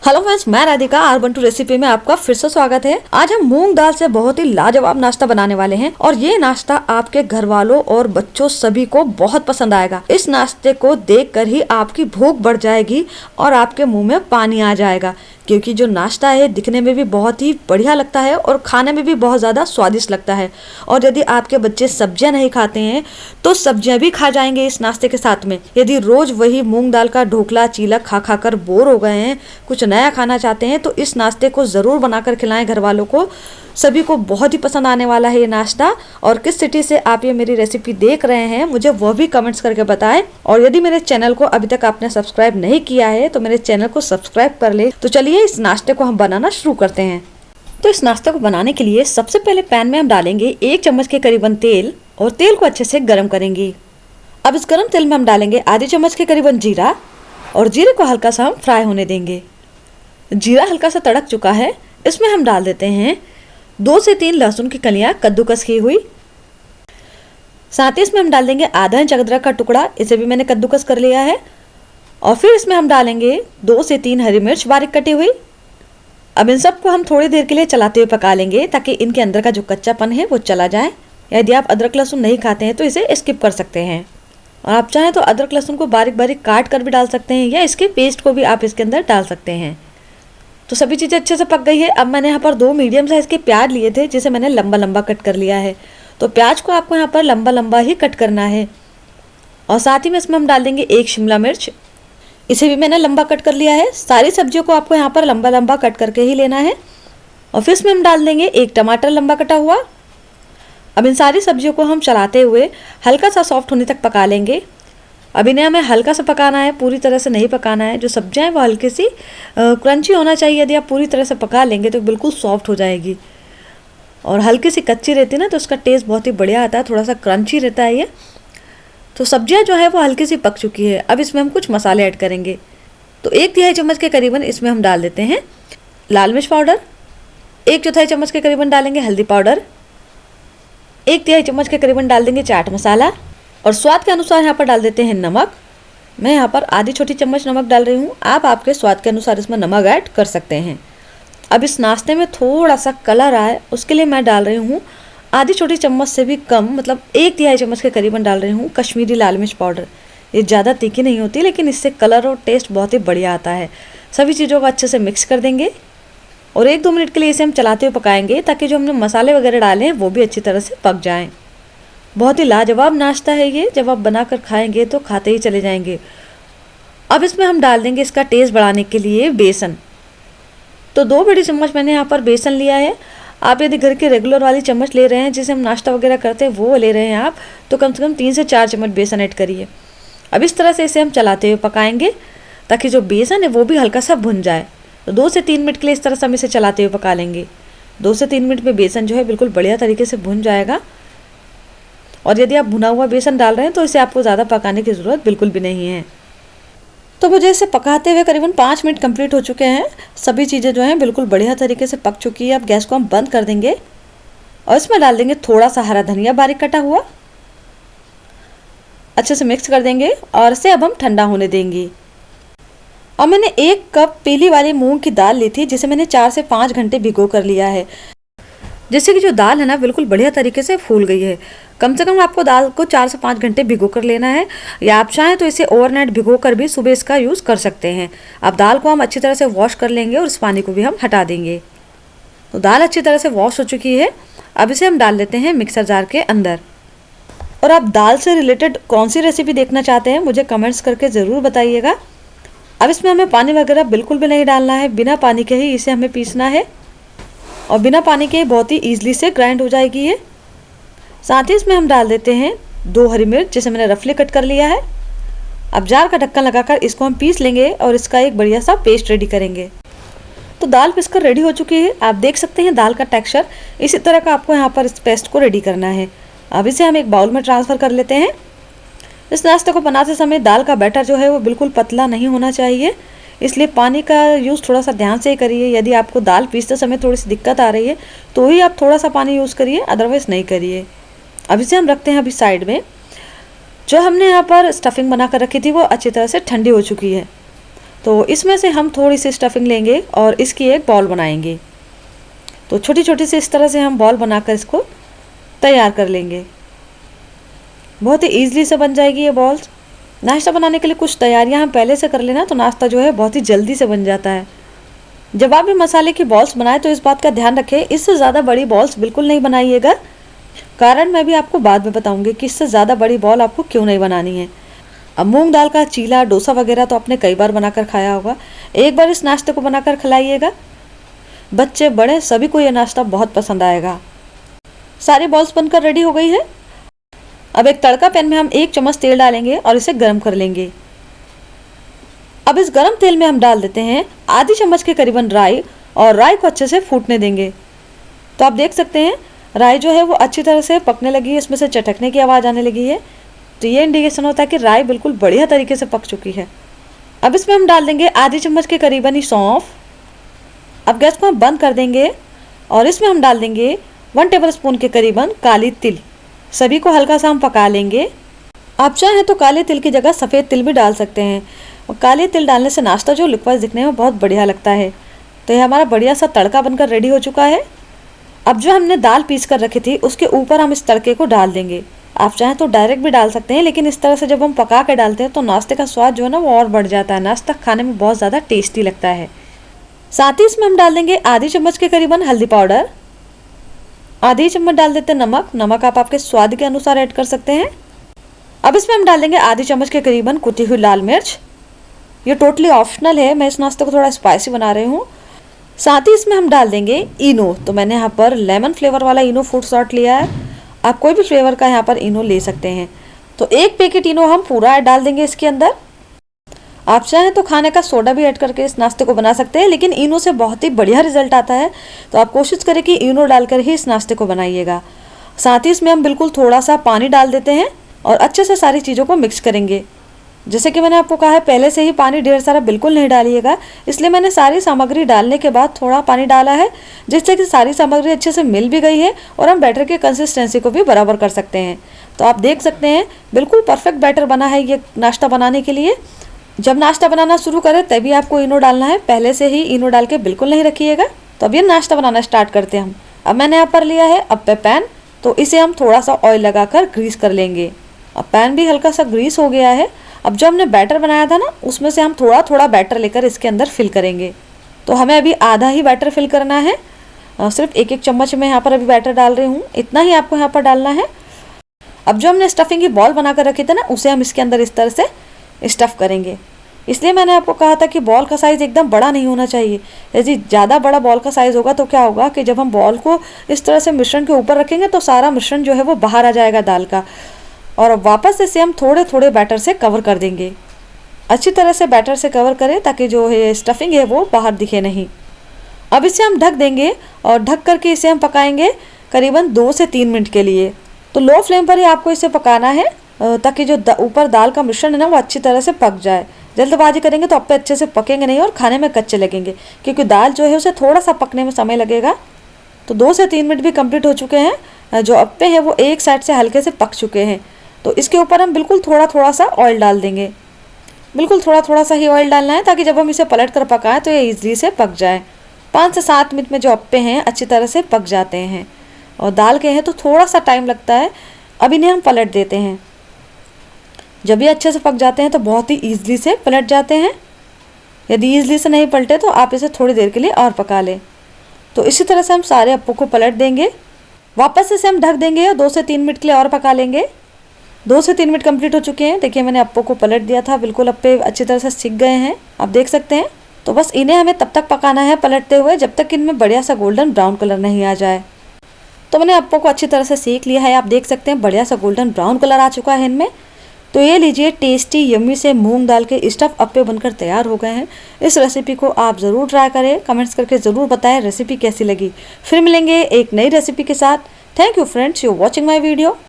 Hello friends, मैं Radhika R12 recipe में आपका फिर से स्वागत है। आज हम मूंग दाल से बहुत ही लाजवाब नाश्ता बनाने वाले हैं और ये नाश्ता आपके घर वालों और बच्चों सभी को बहुत पसंद आएगा। इस नाश्ते को देखकर ही आपकी भूख बढ़ जाएगी और आपके मुंह में पानी आ जाएगा, क्योंकि जो नाश्ता है दिखने में भी बहुत ही बढ़िया लगता है और खाने में भी बहुत ज़्यादा स्वादिष्ट लगता है। और यदि आपके बच्चे सब्जियां नहीं खाते हैं तो सब्जियां भी खा जाएंगे इस नाश्ते के साथ में। यदि रोज़ वही मूंग दाल का ढोकला चीलक खा खा कर बोर हो गए हैं, कुछ नया खाना चाहते हैं, तो इस नाश्ते को ज़रूर बनाकर खिलाएं घर वालों को। सभी को बहुत ही पसंद आने वाला है ये नाश्ता। और किस सिटी से आप ये मेरी रेसिपी देख रहे हैं मुझे वो भी कमेंट्स करके बताएं। और यदि मेरे चैनल को अभी तक आपने सब्सक्राइब नहीं किया है तो मेरे चैनल को सब्सक्राइब कर ले। तो चलिए इस नाश्ते को हम बनाना शुरू करते हैं। तो इस नाश्ते को बनाने के लिए सबसे पहले पैन में हम डालेंगे 1 चम्मच के करीबन तेल और तेल को अच्छे से गर्म करेंगे। अब इस गर्म तेल में हम डालेंगे आधी चम्मच के करीबन जीरा और जीरे को हल्का सा हम फ्राई होने देंगे। जीरा हल्का सा तड़क चुका है, इसमें हम डाल देते हैं 2 से 3 लहसुन की कलियां कद्दूकस की हुई। साथ ही इसमें हम डाल देंगे आधा इंच अदरक का टुकड़ा, इसे भी मैंने कद्दूकस कर लिया है। और फिर इसमें हम डालेंगे 2 से 3 हरी मिर्च बारीक कटी हुई। अब इन सबको हम थोड़ी देर के लिए चलाते हुए पका लेंगे ताकि इनके अंदर का जो कच्चापन है वो चला जाए। यदि आप अदरक लहसुन नहीं खाते हैं तो इसे स्किप कर सकते हैं और आप चाहें तो अदरक लहसुन को बारीक बारीक काट कर भी डाल सकते हैं या इसके पेस्ट को भी आप इसके अंदर डाल सकते हैं। तो सभी चीज़ें अच्छे से पक गई है। अब मैंने यहाँ पर 2 मीडियम साइज़ के प्याज लिए थे जिसे मैंने लंबा लंबा कट कर लिया है। तो प्याज को आपको यहाँ पर लंबा लंबा ही कट करना है। और साथ ही में इसमें हम डाल देंगे 1 शिमला मिर्च, इसे भी मैंने लंबा कट कर लिया है। सारी सब्जियों को आपको यहाँ पर लंबा लंबा कट करके ही लेना है। और फिर इसमें हम डाल देंगे 1 टमाटर लंबा कटा हुआ। अब इन सारी सब्जियों को हम चलाते हुए हल्का सा सॉफ्ट होने तक पका लेंगे। अब इन्हें हमें हल्का सा पकाना है, पूरी तरह से नहीं पकाना है। जो सब्जियां हैं वो हल्की सी क्रंची होना चाहिए। यदि आप पूरी तरह से पका लेंगे तो बिल्कुल सॉफ्ट हो जाएगी। और हल्की सी कच्ची रहती है ना तो उसका टेस्ट बहुत ही बढ़िया आता है, थोड़ा सा क्रंची रहता है ये। तो सब्जियां जो है वो हल्की सी पक चुकी है। अब इसमें हम कुछ मसाले ऐड करेंगे। तो 1 तिहाई चम्मच के करीबन इसमें हम डाल देते हैं लाल मिर्च पाउडर। 1 चौथाई चम्मच के करीबन डालेंगे हल्दी पाउडर। 1 तिहाई चम्मच के करीबन डाल देंगे चाट मसाला। और स्वाद के अनुसार यहाँ पर डाल देते हैं नमक। मैं यहाँ पर आधी छोटी चम्मच नमक डाल रही हूँ, आप आपके स्वाद के अनुसार इसमें नमक ऐड कर सकते हैं। अब इस नाश्ते में थोड़ा सा कलर आए उसके लिए मैं डाल रही हूँ आधी छोटी चम्मच से भी कम, मतलब 1 तिहाई चम्मच के करीबन डाल रही हूँ कश्मीरी लाल मिर्च पाउडर। ये ज़्यादा तीखी नहीं होती लेकिन इससे कलर और टेस्ट बहुत ही बढ़िया आता है। सभी चीज़ों को अच्छे से मिक्स कर देंगे और 1-2 मिनट के लिए इसे हम चलाते हुए पकाएंगे ताकि जो हमने मसाले वगैरह डाले हैं वो भी अच्छी तरह से पक जाएँ। बहुत ही लाजवाब नाश्ता है ये, जब आप बनाकर खाएंगे तो खाते ही चले जाएंगे। अब इसमें हम डाल देंगे इसका टेस्ट बढ़ाने के लिए बेसन। तो 2 बड़ी चम्मच मैंने यहाँ पर बेसन लिया है। आप यदि घर के रेगुलर वाली चम्मच ले रहे हैं जिसे हम नाश्ता वगैरह करते हैं वो ले रहे हैं आप, तो कम से कम 3 से 4 चम्मच बेसन ऐड करिए। अब इस तरह से इसे हम चलाते हुए पकाएंगे ताकि जो बेसन है वो भी हल्का सा भुन जाए। तो 2 से 3 मिनट के लिए इस तरह से हम इसे चलाते हुए पका लेंगे। 2 से 3 मिनट में बेसन जो है बिल्कुल बढ़िया तरीके से भुन जाएगा। और यदि आप भुना हुआ बेसन डाल रहे हैं तो इसे आपको ज़्यादा पकाने की ज़रूरत बिल्कुल भी नहीं है। तो मुझे इसे पकाते हुए करीबन 5 मिनट कंप्लीट हो चुके हैं। सभी चीज़ें जो हैं बिल्कुल बढ़िया तरीके से पक चुकी है। अब गैस को हम बंद कर देंगे और इसमें डाल देंगे थोड़ा सा हरा धनिया बारीक कटा हुआ। अच्छे से मिक्स कर देंगे और इसे अब हम ठंडा होने देंगे। और मैंने 1 कप पीली वाली मूंग की दाल ली थी जिसे मैंने 4 से 5 घंटे भिगो कर लिया है, जिससे कि जो दाल है ना बिल्कुल बढ़िया तरीके से फूल गई है। कम से कम आपको दाल को 4 से 5 घंटे भिगो कर लेना है, या आप चाहें तो इसे ओवरनाइट भिगो कर भी सुबह इसका यूज़ कर सकते हैं। अब दाल को हम अच्छी तरह से वॉश कर लेंगे और इस पानी को भी हम हटा देंगे। तो दाल अच्छी तरह से वॉश हो चुकी है। अब इसे हम डाल लेते हैं मिक्सर जार के अंदर। और आप दाल से रिलेटेड कौन सी रेसिपी देखना चाहते हैं मुझे कमेंट्स करके ज़रूर बताइएगा। अब इसमें हमें पानी वगैरह बिल्कुल भी नहीं डालना है, बिना पानी के ही इसे हमें पीसना है और बिना पानी के बहुत ही ईजिली से ग्राइंड हो जाएगी ये। साथ ही इसमें हम डाल देते हैं 2 हरी मिर्च जिसे मैंने रफली कट कर लिया है। अब जार का ढक्कन लगाकर इसको हम पीस लेंगे और इसका एक बढ़िया सा पेस्ट रेडी करेंगे। तो दाल पिसकर रेडी हो चुकी है। आप देख सकते हैं दाल का टेक्सचर इसी तरह का आपको यहाँ पर इस पेस्ट को रेडी करना है। अब इसे हम एक बाउल में ट्रांसफ़र कर लेते हैं। इस नाश्ते को बनाते समय दाल का बैटर जो है वो बिल्कुल पतला नहीं होना चाहिए, इसलिए पानी का यूज़ थोड़ा सा ध्यान से करिए। यदि आपको दाल पीसते समय थोड़ी सी दिक्कत आ रही है तो ही आप थोड़ा सा पानी यूज़ करिए, अदरवाइज़ नहीं करिए। अब इसे हम रखते हैं अभी साइड में। जो हमने यहाँ पर स्टफिंग बना कर रखी थी वो अच्छी तरह से ठंडी हो चुकी है। तो इसमें से हम थोड़ी सी स्टफिंग लेंगे और इसकी एक बॉल बनाएंगे। तो छोटी छोटी सी इस तरह से हम बॉल बनाकर इसको तैयार कर लेंगे। बहुत ही ईजिली से बन जाएगी ये बॉल्स। नाश्ता बनाने के लिए कुछ तैयारियां हम पहले से कर लेना तो नाश्ता जो है बहुत ही जल्दी से बन जाता है। जब आप भी मसाले की बॉल्स बनाएं तो इस बात का ध्यान रखें, इससे ज़्यादा बड़ी बॉल्स बिल्कुल नहीं बनाइएगा। कारण मैं भी आपको बाद में बताऊंगी कि इससे ज़्यादा बड़ी बॉल आपको क्यों नहीं बनानी है। अब मूंग दाल का चीला, डोसा वगैरह तो आपने कई बार बनाकर खाया होगा। एक बार इस नाश्ते को बनाकर खिलाइएगा, बच्चे बड़े सभी को ये नाश्ता बहुत पसंद आएगा। सारी बॉल्स बनकर रेडी हो गई है। अब एक तड़का पैन में हम 1 चम्मच तेल डालेंगे और इसे गर्म कर लेंगे। अब इस गर्म तेल में हम डाल देते हैं आधी चम्मच के करीबन राई और राई को अच्छे से फूटने देंगे। तो आप देख सकते हैं राई जो है वो अच्छी तरह से पकने लगी है, इसमें से चटकने की आवाज़ आने लगी है। तो ये इंडिकेशन होता है कि राई बिल्कुल बढ़िया तरीके से पक चुकी है। अब इसमें हम डाल देंगे आधी चम्मच के करीबन ही सौंफ। अब गैस को हम बंद कर देंगे और इसमें हम डाल देंगे 1 टेबलस्पून के करीबन काली तिल। सभी को हल्का सा हम पका लेंगे। आप चाहें तो काले तिल की जगह सफ़ेद तिल भी डाल सकते हैं। और काले तिल डालने से नाश्ता जो लुक वाइज दिखने में बहुत बढ़िया लगता है। तो ये हमारा बढ़िया सा तड़का बनकर रेडी हो चुका है। अब जो हमने दाल पीस कर रखी थी उसके ऊपर हम इस तड़के को डाल देंगे। आप चाहें तो डायरेक्ट भी डाल सकते हैं, लेकिन इस तरह से जब हम पका के डालते हैं तो नाश्ते का स्वाद जो है ना वो और बढ़ जाता है। नाश्ता खाने में बहुत ज़्यादा टेस्टी लगता है। साथ ही इसमें हम डाल देंगे आधी चम्मच के करीबन हल्दी पाउडर, आधी चम्मच डाल देते हैं नमक। नमक आप आपके स्वाद के अनुसार ऐड कर सकते हैं। अब इसमें हम डाल देंगे आधी चम्मच के करीबन कुटी हुई लाल मिर्च। ये टोटली ऑप्शनल है, मैं इस नाश्ते को थोड़ा स्पाइसी बना रही हूँ। साथ ही इसमें हम डाल देंगे इनो। तो मैंने यहाँ पर लेमन फ्लेवर वाला इनो फूड सॉल्ट लिया है। आप कोई भी फ्लेवर का यहाँ पर इनो ले सकते हैं। तो 1 पैकेट इनो हम पूरा डाल देंगे इसके अंदर। आप चाहें तो खाने का सोडा भी ऐड करके इस नाश्ते को बना सकते हैं, लेकिन इनो से बहुत ही बढ़िया रिजल्ट आता है। तो आप कोशिश करें कि इनो डालकर ही इस नाश्ते को बनाइएगा। साथ ही इसमें हम बिल्कुल थोड़ा सा पानी डाल देते हैं और अच्छे से सारी चीज़ों को मिक्स करेंगे। जैसे कि मैंने आपको कहा है पहले से ही पानी ढेर सारा बिल्कुल नहीं डालिएगा, इसलिए मैंने सारी सामग्री डालने के बाद थोड़ा पानी डाला है, जिससे कि सारी सामग्री अच्छे से मिल भी गई है और हम बैटर की कंसिस्टेंसी को भी बराबर कर सकते हैं। तो आप देख सकते हैं बिल्कुल परफेक्ट बैटर बना है ये नाश्ता बनाने के लिए। जब नाश्ता बनाना शुरू करें तभी आपको इनो डालना है, पहले से ही इनो डाल के बिल्कुल नहीं रखिएगा। तो अब ये नाश्ता बनाना स्टार्ट करते हैं हम। अब मैंने यहाँ पर लिया है अप्पे पैन, तो इसे हम थोड़ा सा ऑयल लगाकर ग्रीस कर लेंगे। अब पैन भी हल्का सा ग्रीस हो गया है। अब जो हमने बैटर बनाया था ना उसमें से हम थोड़ा थोड़ा बैटर लेकर इसके अंदर फिल करेंगे। तो हमें अभी आधा ही बैटर फिल करना है। सिर्फ 1-1 चम्मच में यहाँ पर अभी बैटर डाल रही हूँ, इतना ही आपको यहाँ पर डालना है। अब जो हमने स्टफिंग की बॉल बनाकर रखी थी ना उसे हम इसके अंदर इस तरह से स्टफ़ करेंगे। इसलिए मैंने आपको कहा था कि बॉल का साइज़ एकदम बड़ा नहीं होना चाहिए। यदि ज़्यादा बड़ा बॉल का साइज़ होगा तो क्या होगा कि जब हम बॉल को इस तरह से मिश्रण के ऊपर रखेंगे तो सारा मिश्रण जो है वो बाहर आ जाएगा दाल का, और वापस इसे हम थोड़े थोड़े बैटर से कवर कर देंगे। अच्छी तरह से बैटर से कवर करें ताकि जो है स्टफिंग है वो बाहर दिखे नहीं। अब इसे हम ढक देंगे और ढक करके इसे हम पकाएंगे करीबन 2 से 3 मिनट के लिए। तो लो फ्लेम पर ही आपको इसे पकाना है ताकि जो ऊपर दाल का मिश्रण है ना वो अच्छी तरह से पक जाए। जल्दबाजी करेंगे तो अप्पे अच्छे से पकेंगे नहीं और खाने में कच्चे लगेंगे, क्योंकि दाल जो है उसे थोड़ा सा पकने में समय लगेगा। तो 2 से 3 मिनट भी कंप्लीट हो चुके हैं। जो अप्पे हैं वो एक साइड से हल्के से पक चुके हैं। तो इसके ऊपर हम बिल्कुल थोड़ा थोड़ा सा ऑयल डाल देंगे। बिल्कुल थोड़ा थोड़ा सा ही ऑयल डालना है ताकि जब हम इसे पलट कर पकाएं तो ये ईजिली से पक जाए। 5 से 7 मिनट में जो अप्पे हैं अच्छी तरह से पक जाते हैं, और दाल के हैं तो थोड़ा सा टाइम लगता है। अब इन्हें हम पलट देते हैं। जब ये अच्छे से पक जाते हैं तो बहुत ही ईजिली से पलट जाते हैं। यदि ईजिली से नहीं पलटे तो आप इसे थोड़ी देर के लिए और पका लें। तो इसी तरह से हम सारे अप्पों को पलट देंगे। वापस इसे हम ढक देंगे और 2 से 3 मिनट के लिए और पका लेंगे। 2 से 3 मिनट कंप्लीट हो चुके हैं। देखिए मैंने अप्पों को पलट दिया था, बिल्कुल अप्पे अच्छी तरह से सिक गए हैं, आप देख सकते हैं। तो बस इन्हें हमें तब तक पकाना है पलटते हुए जब तक इनमें बढ़िया सा गोल्डन ब्राउन कलर नहीं आ जाए। तो मैंने अप्पों को अच्छी तरह से सेक लिया है, आप देख सकते हैं बढ़िया सा गोल्डन ब्राउन कलर आ चुका है इनमें। तो ये लीजिए टेस्टी यम्मी से मूंग दाल के स्टफ़ अप्पे बनकर तैयार हो गए हैं। इस रेसिपी को आप ज़रूर ट्राई करें, कमेंट्स करके ज़रूर बताएं रेसिपी कैसी लगी। फिर मिलेंगे एक नई रेसिपी के साथ। Thank you friends, you watching my video.